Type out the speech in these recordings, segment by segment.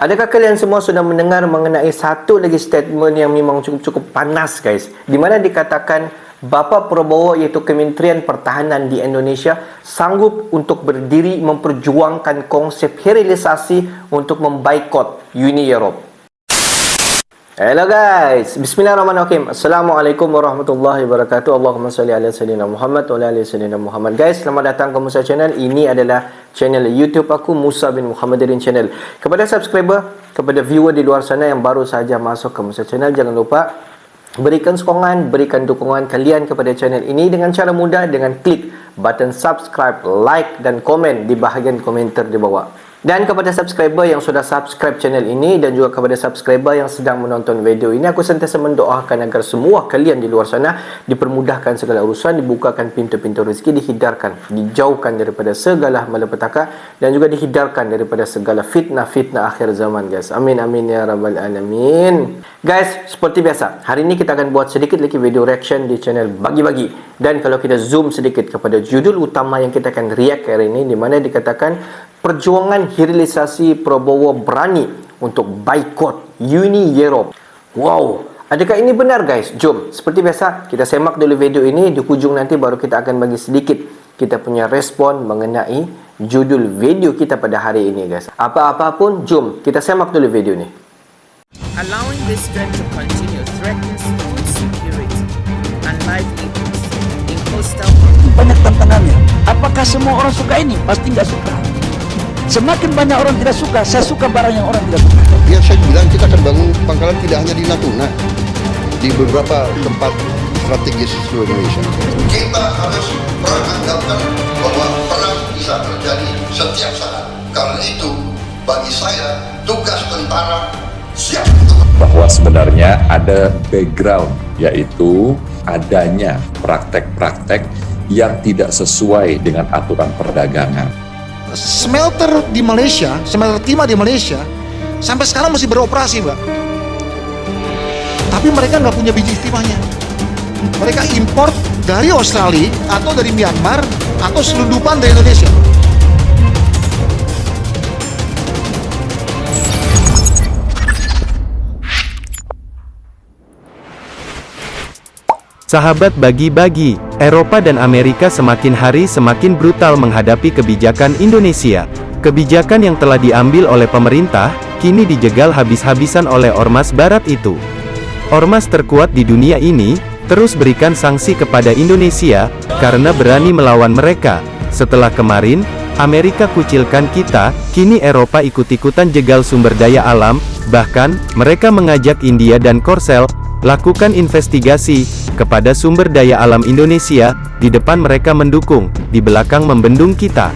Adakah kalian semua sudah mendengar mengenai satu lagi statement yang memang cukup panas guys, di mana dikatakan Bapak Prabowo iaitu Kementerian Pertahanan di Indonesia sanggup untuk berdiri memperjuangkan konsep hilirisasi untuk membaikot Uni Eropah. Hello guys, bismillahirrahmanirrahim. Assalamualaikum warahmatullahi wabarakatuh. Allahumma salli ala sayyidina Muhammad wa ala ali sayyidina Muhammad. Guys, selamat datang ke Musa Channel. Ini adalah channel YouTube aku, Musa bin Muhammadirin Channel. Kepada subscriber, kepada viewer di luar sana yang baru saja masuk ke Musa Channel, jangan lupa berikan sokongan, berikan dukungan kalian kepada channel ini dengan cara mudah, dengan klik button subscribe, like dan komen di bahagian komentar di bawah. Dan kepada subscriber yang sudah subscribe channel ini dan juga kepada subscriber yang sedang menonton video ini, aku sentiasa mendoakan agar semua kalian di luar sana dipermudahkan segala urusan, dibukakan pintu-pintu rezeki, dihindarkan, dijauhkan daripada segala malapetaka dan juga dihindarkan daripada segala fitnah-fitnah akhir zaman guys. Amin amin ya rabbal alamin. Guys, seperti biasa, hari ini kita akan buat sedikit lagi video reaction di channel Bagi-Bagi. Dan kalau kita zoom sedikit kepada judul utama yang kita akan react hari ini, di mana dikatakan perjuangan hilirisasi Prabowo berani untuk baikot Uni Eropah. Wow, adakah ini benar guys? Jom, seperti biasa kita semak dulu video ini. Di hujung nanti baru kita akan bagi sedikit kita punya respon mengenai judul video kita pada hari ini guys. Apa-apa pun, jom kita semak dulu video ini. Allowing this trend to continue threatens food security and livelihoods in coastal. Banyak tantangannya. Apakah semua orang suka ini? Pasti nggak suka. Semakin banyak orang tidak suka, saya suka barang yang orang tidak suka. Ya, saya bilang kita akan bangun pangkalan tidak hanya di Natuna, di beberapa tempat strategis di seluruh Indonesia. Kita harus menganggapkan bahwa perang bisa terjadi setiap saat. Karena itu, bagi saya, tugas tentara siap untuk bahwa sebenarnya ada background, yaitu adanya praktek-praktek yang tidak sesuai dengan aturan perdagangan. Smelter di Malaysia, smelter timah di Malaysia sampai sekarang masih beroperasi, Mbak. Tapi mereka nggak punya biji timahnya. Mereka import dari Australia atau dari Myanmar atau selundupan dari Indonesia. Sahabat Bagi-Bagi, Eropa dan Amerika semakin hari semakin brutal menghadapi kebijakan Indonesia. Kebijakan yang telah diambil oleh pemerintah, kini dijegal habis-habisan oleh ormas barat itu. Ormas terkuat di dunia ini, terus berikan sanksi kepada Indonesia, karena berani melawan mereka. Setelah kemarin, Amerika kucilkan kita, kini Eropa ikut-ikutan jegal sumber daya alam, bahkan, mereka mengajak India dan Korsel, lakukan investigasi kepada sumber daya alam Indonesia, di depan mereka mendukung, di belakang membendung kita.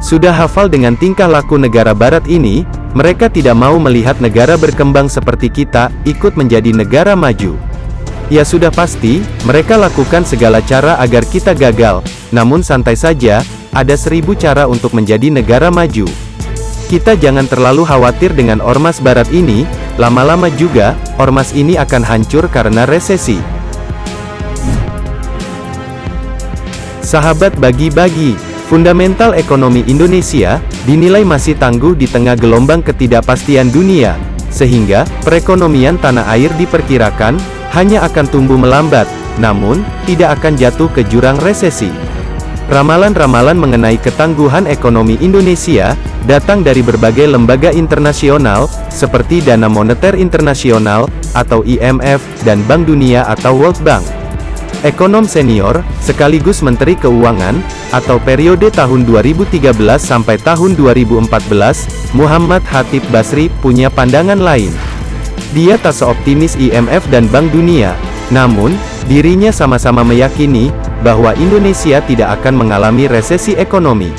Sudah hafal dengan tingkah laku negara barat ini, mereka tidak mau melihat negara berkembang seperti kita, ikut menjadi negara maju. Ya sudah pasti, mereka lakukan segala cara agar kita gagal, namun santai saja, ada 1000 cara untuk menjadi negara maju. Kita jangan terlalu khawatir dengan ormas barat ini, lama-lama juga, ormas ini akan hancur karena resesi. Sahabat Bagi-Bagi, fundamental ekonomi Indonesia, dinilai masih tangguh di tengah gelombang ketidakpastian dunia, sehingga, perekonomian tanah air diperkirakan, hanya akan tumbuh melambat, namun, tidak akan jatuh ke jurang resesi. Ramalan-ramalan mengenai ketangguhan ekonomi Indonesia, datang dari berbagai lembaga internasional, seperti Dana Moneter Internasional, atau IMF, dan Bank Dunia atau World Bank. Ekonom senior, sekaligus Menteri Keuangan, atau periode tahun 2013 sampai tahun 2014, Muhammad Khatib Basri, punya pandangan lain. Dia tak seoptimis IMF dan Bank Dunia, namun, dirinya sama-sama meyakini, bahwa Indonesia tidak akan mengalami resesi ekonomi.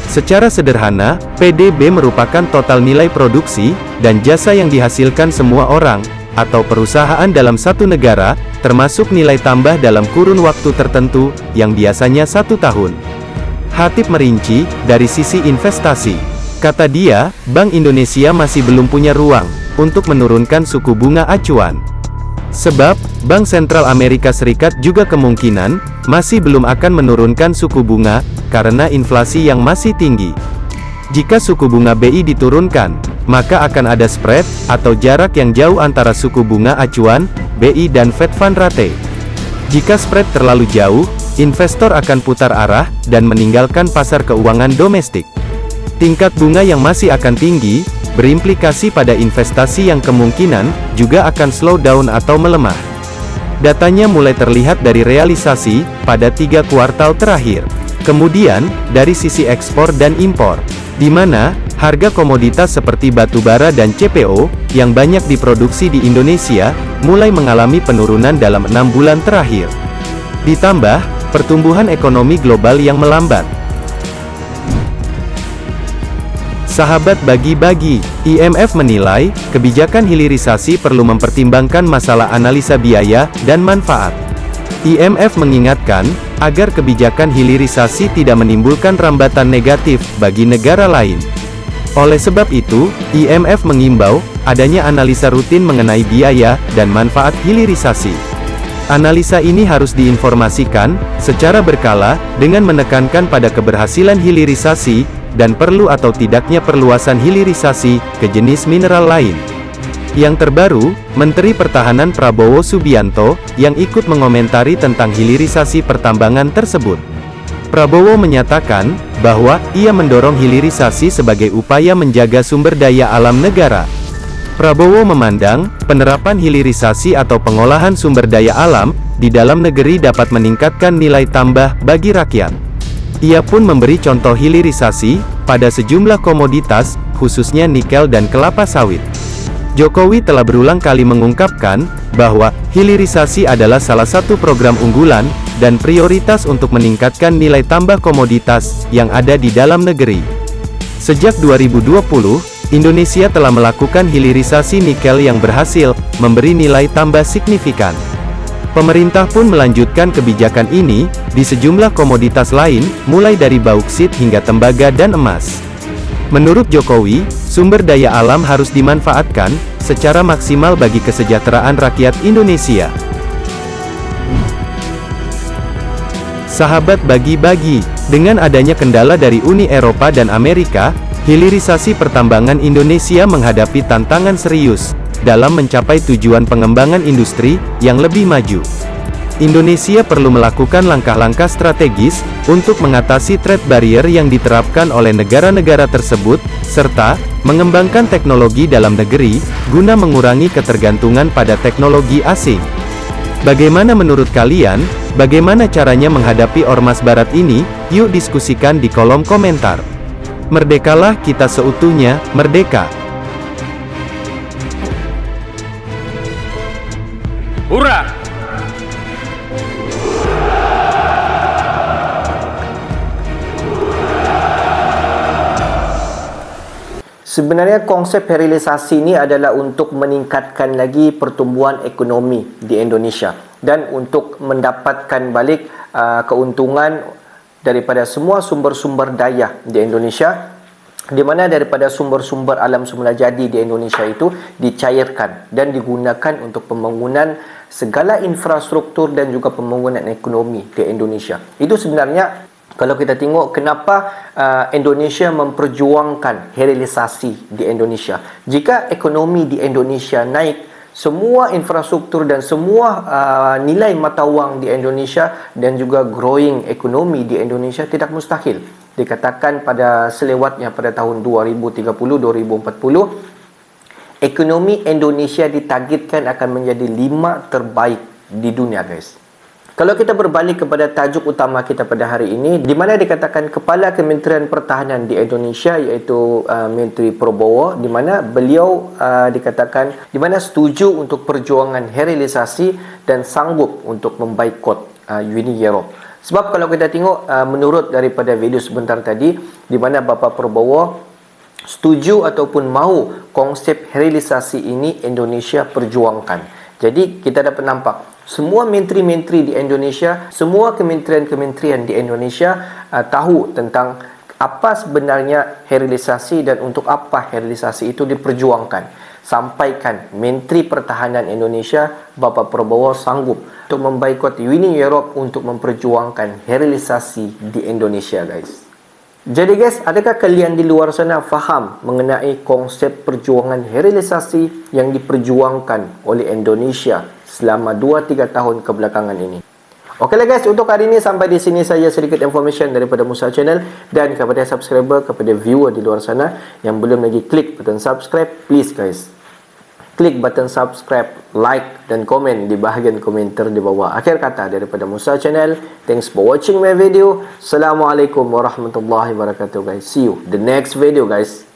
Secara sederhana, PDB merupakan total nilai produksi, dan jasa yang dihasilkan semua orang, atau perusahaan dalam satu negara, termasuk nilai tambah dalam kurun waktu tertentu, yang biasanya 1 tahun. Khatib merinci, dari sisi investasi. Kata dia, Bank Indonesia masih belum punya ruang, untuk menurunkan suku bunga acuan. Sebab, Bank Sentral Amerika Serikat juga kemungkinan, masih belum akan menurunkan suku bunga, karena inflasi yang masih tinggi. Jika suku bunga BI diturunkan, maka akan ada spread atau jarak yang jauh antara suku bunga acuan, BI dan Fed Fund Rate. Jika spread terlalu jauh, investor akan putar arah dan meninggalkan pasar keuangan domestik. Tingkat bunga yang masih akan tinggi, berimplikasi pada investasi yang kemungkinan juga akan slow down atau melemah. Datanya mulai terlihat dari realisasi pada 3 kuartal terakhir. Kemudian, dari sisi ekspor dan impor, di mana harga komoditas seperti batu bara dan CPO, yang banyak diproduksi di Indonesia, mulai mengalami penurunan dalam 6 bulan terakhir. Ditambah, pertumbuhan ekonomi global yang melambat. Sahabat bagi-bagi, IMF menilai, kebijakan hilirisasi perlu mempertimbangkan masalah analisa biaya dan manfaat. IMF mengingatkan, agar kebijakan hilirisasi tidak menimbulkan rambatan negatif bagi negara lain. Oleh sebab itu, IMF mengimbau, adanya analisa rutin mengenai biaya dan manfaat hilirisasi. Analisa ini harus diinformasikan, secara berkala, dengan menekankan pada keberhasilan hilirisasi, dan perlu atau tidaknya perluasan hilirisasi ke jenis mineral lain. Yang terbaru, Menteri Pertahanan Prabowo Subianto, yang ikut mengomentari tentang hilirisasi pertambangan tersebut. Prabowo menyatakan, bahwa, ia mendorong hilirisasi sebagai upaya menjaga sumber daya alam negara. Prabowo memandang, penerapan hilirisasi atau pengolahan sumber daya alam, di dalam negeri dapat meningkatkan nilai tambah bagi rakyat. Ia pun memberi contoh hilirisasi, pada sejumlah komoditas, khususnya nikel dan kelapa sawit. Jokowi telah berulang kali mengungkapkan, bahwa, hilirisasi adalah salah satu program unggulan, dan prioritas untuk meningkatkan nilai tambah komoditas, yang ada di dalam negeri. Sejak 2020, Indonesia telah melakukan hilirisasi nikel yang berhasil, memberi nilai tambah signifikan. Pemerintah pun melanjutkan kebijakan ini, di sejumlah komoditas lain, mulai dari bauksit hingga tembaga dan emas. Menurut Jokowi, sumber daya alam harus dimanfaatkan, secara maksimal bagi kesejahteraan rakyat Indonesia. Sahabat bagi-bagi, dengan adanya kendala dari Uni Eropa dan Amerika, hilirisasi pertambangan Indonesia menghadapi tantangan serius, dalam mencapai tujuan pengembangan industri yang lebih maju. Indonesia perlu melakukan langkah-langkah strategis untuk mengatasi trade barrier yang diterapkan oleh negara-negara tersebut, serta mengembangkan teknologi dalam negeri guna mengurangi ketergantungan pada teknologi asing. Bagaimana menurut kalian? Bagaimana caranya menghadapi ormas barat ini? Yuk diskusikan di kolom komentar. Merdekalah kita seutuhnya, merdeka! Hurra! Sebenarnya konsep hilirisasi ini adalah untuk meningkatkan lagi pertumbuhan ekonomi di Indonesia dan untuk mendapatkan balik keuntungan daripada semua sumber-sumber daya di Indonesia, di mana daripada sumber-sumber alam semula jadi di Indonesia itu dicairkan dan digunakan untuk pembangunan segala infrastruktur dan juga pembangunan ekonomi di Indonesia. Itu sebenarnya kalau kita tengok kenapa Indonesia memperjuangkan hilirisasi di Indonesia. Jika ekonomi di Indonesia naik, semua infrastruktur dan semua nilai mata wang di Indonesia dan juga growing ekonomi di Indonesia tidak mustahil. Dikatakan pada selewatnya pada tahun 2030-2040, ekonomi Indonesia ditargetkan akan menjadi 5 terbaik di dunia, guys. Kalau kita berbalik kepada tajuk utama kita pada hari ini, di mana dikatakan Kepala Kementerian Pertahanan di Indonesia, iaitu Menteri Prabowo, di mana beliau dikatakan di mana setuju untuk perjuangan hilirisasi dan sanggup untuk membaikot Uni Europe. Sebab kalau kita tengok menurut daripada video sebentar tadi, di mana Bapak Prabowo setuju ataupun mahu konsep hilirisasi ini Indonesia perjuangkan. Jadi kita dapat nampak semua menteri-menteri di Indonesia, semua kementerian-kementerian di Indonesia tahu tentang apa sebenarnya hilirisasi dan untuk apa hilirisasi itu diperjuangkan. Sampaikan Menteri Pertahanan Indonesia, Bapak Prabowo sanggup untuk membaikot Uni Europe untuk memperjuangkan hilirisasi di Indonesia, guys. Jadi guys, adakah kalian di luar sana faham mengenai konsep perjuangan sterilisasi yang diperjuangkan oleh Indonesia selama 2-3 tahun kebelakangan ini? Okeylah guys, untuk hari ini sampai di sini saja sedikit information daripada Musa Channel, dan kepada subscriber, kepada viewer di luar sana yang belum lagi klik button subscribe, please guys, klik button subscribe, like dan komen di bahagian komentar di bawah. Akhir kata daripada Musa Channel, thanks for watching my video. Assalamualaikum warahmatullahi wabarakatuh guys. See you the next video guys.